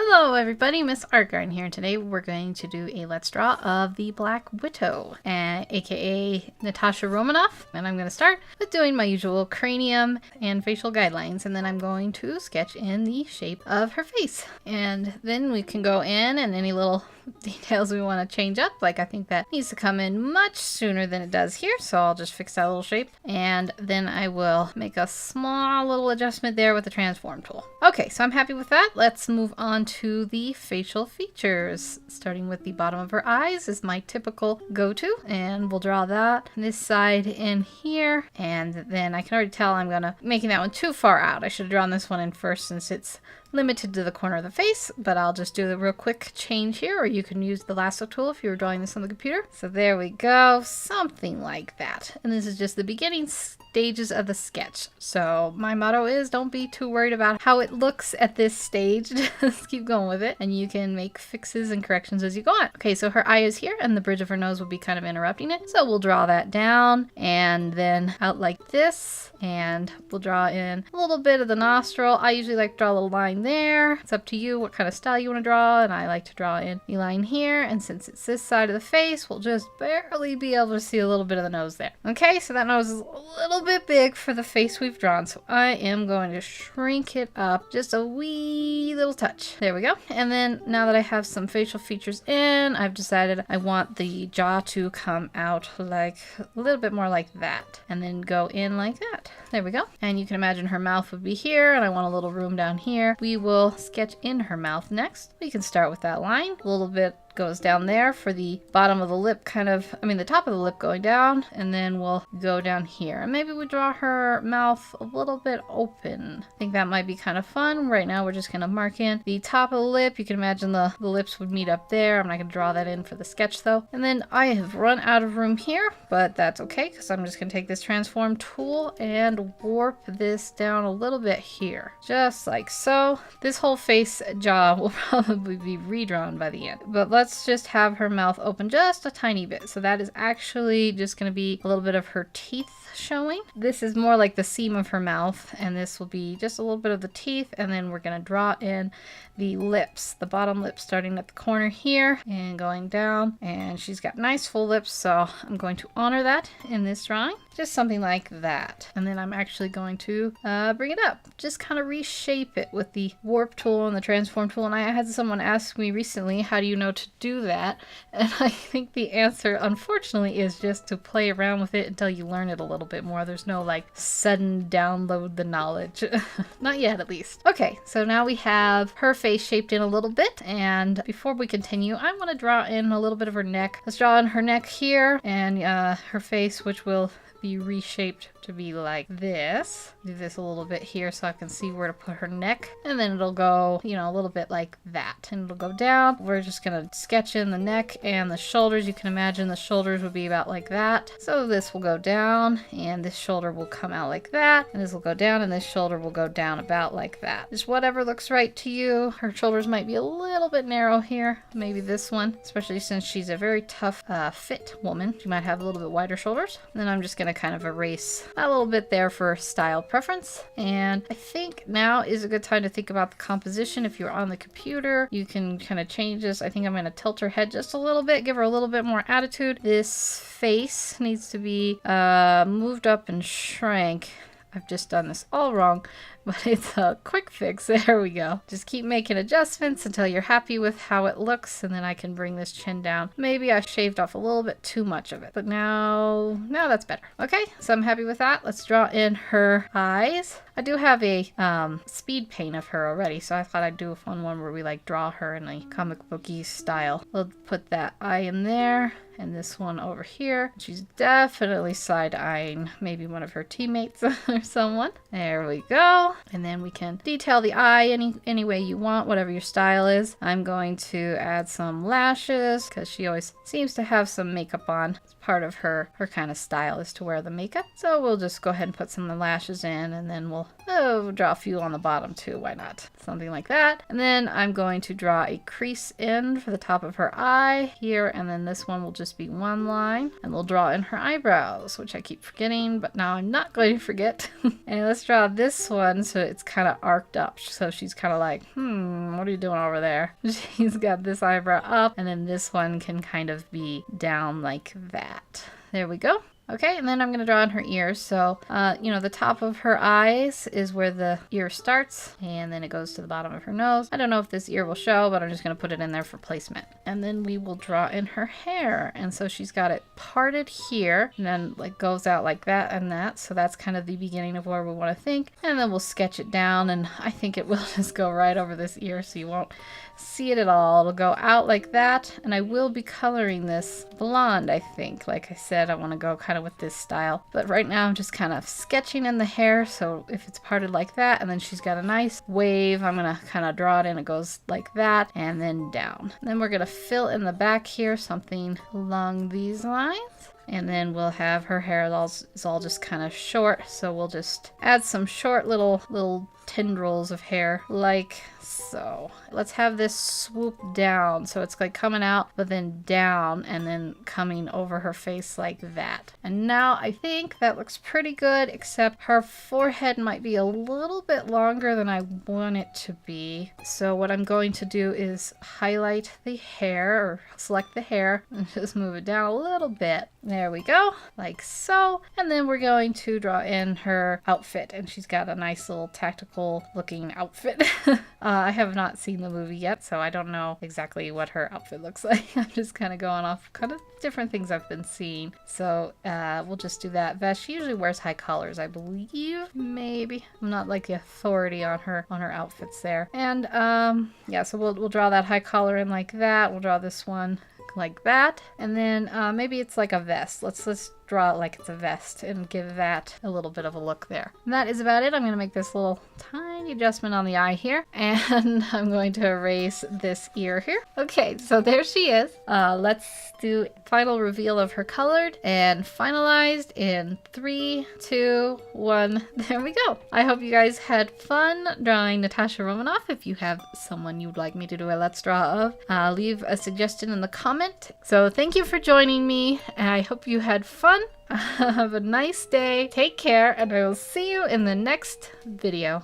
Hello everybody, Miss Artgarden here, and today we're going to do a Let's Draw of the Black Widow, aka Natasha Romanoff. And I'm going to start with doing my usual cranium and facial guidelines, and then I'm going to sketch in the shape of her face. And then we can go in and any little details we want to change up, like I think that needs to come in much sooner than it does here, so I'll just fix that little shape, and then I will make a small little adjustment there with the transform tool. Okay, so I'm happy with that. Let's move on to the facial features, starting with the bottom of her eyes is my typical go-to, and we'll draw that this side in here, and then I can already tell I'm gonna making that one too far out. I should have drawn this one in first since it's limited to the corner of the face, but I'll just do the real quick change here, or you can use the lasso tool if you were drawing this on the computer. So there we go, something like that. And this is just the beginning stages of the sketch. So my motto is don't be too worried about how it looks at this stage. Just keep going with it, and you can make fixes and corrections as you go on. Okay, so her eye is here, and the bridge of her nose will be kind of interrupting it. So we'll draw that down, and then out like this, and we'll draw in a little bit of the nostril. I usually like to draw a little line there. It's up to you what kind of style you want to draw, and I like to draw in a line here, and since it's this side of the face, we'll just barely be able to see a little bit of the nose there. Okay, so that nose is a little bit big for the face we've drawn, so I am going to shrink it up just a wee little touch. There we go. And then now that I have some facial features in, I've decided I want the jaw to come out like a little bit more like that, and then go in like that. There we go. And you can imagine her mouth would be here, and I want a little room down here. We will sketch in her mouth next. We can start with that line. A little bit goes down there for the bottom of the lip, the top of the lip going down, and then we'll go down here. And maybe we draw her mouth a little bit open. I think that might be kind of fun. Right now we're just going to mark in the top of the lip. You can imagine the lips would meet up there. I'm not going to draw that in for the sketch though. And then I have run out of room here, but that's okay because I'm just going to take this transform tool and warp this down a little bit here. Just like so. This whole face jaw will probably be redrawn by the end. But let's just have her mouth open just a tiny bit. So that is actually just going to be a little bit of her teeth showing. This is more like the seam of her mouth, and this will be just a little bit of the teeth, and then we're going to draw in the lips, the bottom lip starting at the corner here and going down, and she's got nice full lips, so I'm going to honor that in this drawing. Just something like that. And then I'm actually going to bring it up, just kind of reshape it with the warp tool and the transform tool. And I had someone ask me recently, how do you know to do that? And I think the answer, unfortunately, is just to play around with it until you learn it a little bit more. There's no like sudden download the knowledge. Not yet, at least. Okay, so now we have her face shaped in a little bit, and before we continue, I want to draw in a little bit of her neck. Let's draw in her neck here, and her face, which will be reshaped to be like this. Do this a little bit here so I can see where to put her neck, and then it'll go, a little bit like that, and it'll go down. We're just gonna sketch in the neck and the shoulders. You can imagine the shoulders would be about like that. So this will go down, and this shoulder will come out like that, and this will go down, and this shoulder will go down about like that. Just whatever looks right to you. Her shoulders might be a little bit narrow here, maybe this one, especially since she's a very tough fit woman. She might have a little bit wider shoulders. And then I'm just gonna kind of erase a little bit there for style preference. And I think now is a good time to think about the composition. If you're on the computer, you can kind of change this. I think I'm going to tilt her head just a little bit, give her a little bit more attitude. This face needs to be moved up and shrank. I've just done this all wrong, but it's a quick fix. There we go. Just keep making adjustments until you're happy with how it looks, and then I can bring this chin down. Maybe I shaved off a little bit too much of it, but now that's better. Okay, so I'm happy with that. Let's draw in her eyes. I do have a speed paint of her already, so I thought I'd do a fun one where we like draw her in a comic booky style. We'll put that eye in there, and this one over here. She's definitely side-eyeing maybe one of her teammates or someone. There we go. And then we can detail the eye any way you want, whatever your style is. I'm going to add some lashes because she always seems to have some makeup on. It's part of her kind of style is to wear the makeup. So we'll just go ahead and put some of the lashes in, and then we'll draw a few on the bottom too. Why not? Something like that. And then I'm going to draw a crease in for the top of her eye here, and then this one will just be one line, and we'll draw in her eyebrows, which I keep forgetting, but now I'm not going to forget. And let's draw this one chin, so it's kind of arched up. So she's kind of like, what are you doing over there? She's got this eyebrow up, and then this one can kind of be down like that. There we go. Okay, and then I'm going to draw on her ears. So, the top of her eyes is where the ear starts, and then it goes to the bottom of her nose. I don't know if this ear will show, but I'm just going to put it in there for placement. And then we will draw in her hair. And so she's got it parted here, and then like goes out like that and that. So that's kind of the beginning of where we want to think. And then we'll sketch it down, and I think it will just go right over this ear, so you won't see it at all. It'll go out like that, and I will be coloring this blonde, I think. Like I said, I want to go kind of with this style, but right now I'm just kind of sketching in the hair. So if it's parted like that, and then she's got a nice wave, I'm gonna kind of draw it in. It goes like that and then down. And then we're gonna fill in the back here something along these lines. And then we'll have her hair is all just kind of short, so we'll just add some short little tendrils of hair like so. Let's have this swoop down, so it's like coming out but then down and then coming over her face like that. And now I think that looks pretty good, except her forehead might be a little bit longer than I want it to be. So what I'm going to do is highlight the hair, or select the hair, and just move it down a little bit. There we go, like so. And then we're going to draw in her outfit, and she's got a nice little tactical looking outfit. I have not seen the movie yet, so I don't know exactly what her outfit looks like. I'm just kind of going off kind of different things I've been seeing. So we'll just do that vest. She usually wears high collars, I believe. Maybe. I'm not like the authority on her outfits there. And yeah, so we'll draw that high collar in like that. We'll draw this one like that, and then maybe it's like a vest. Let's draw it like it's a vest and give that a little bit of a look there. And that is about it. I'm going to make this little tiny adjustment on the eye here, and I'm going to erase this ear here. Okay, so there she is. Let's do final reveal of her colored and finalized in 3, 2, 1. There we go. I hope you guys had fun drawing Natasha Romanoff. If you have someone you'd like me to do a Let's Draw of, leave a suggestion in the comment. So thank you for joining me. I hope you had fun. Have a nice day. Take care, and I will see you in the next video.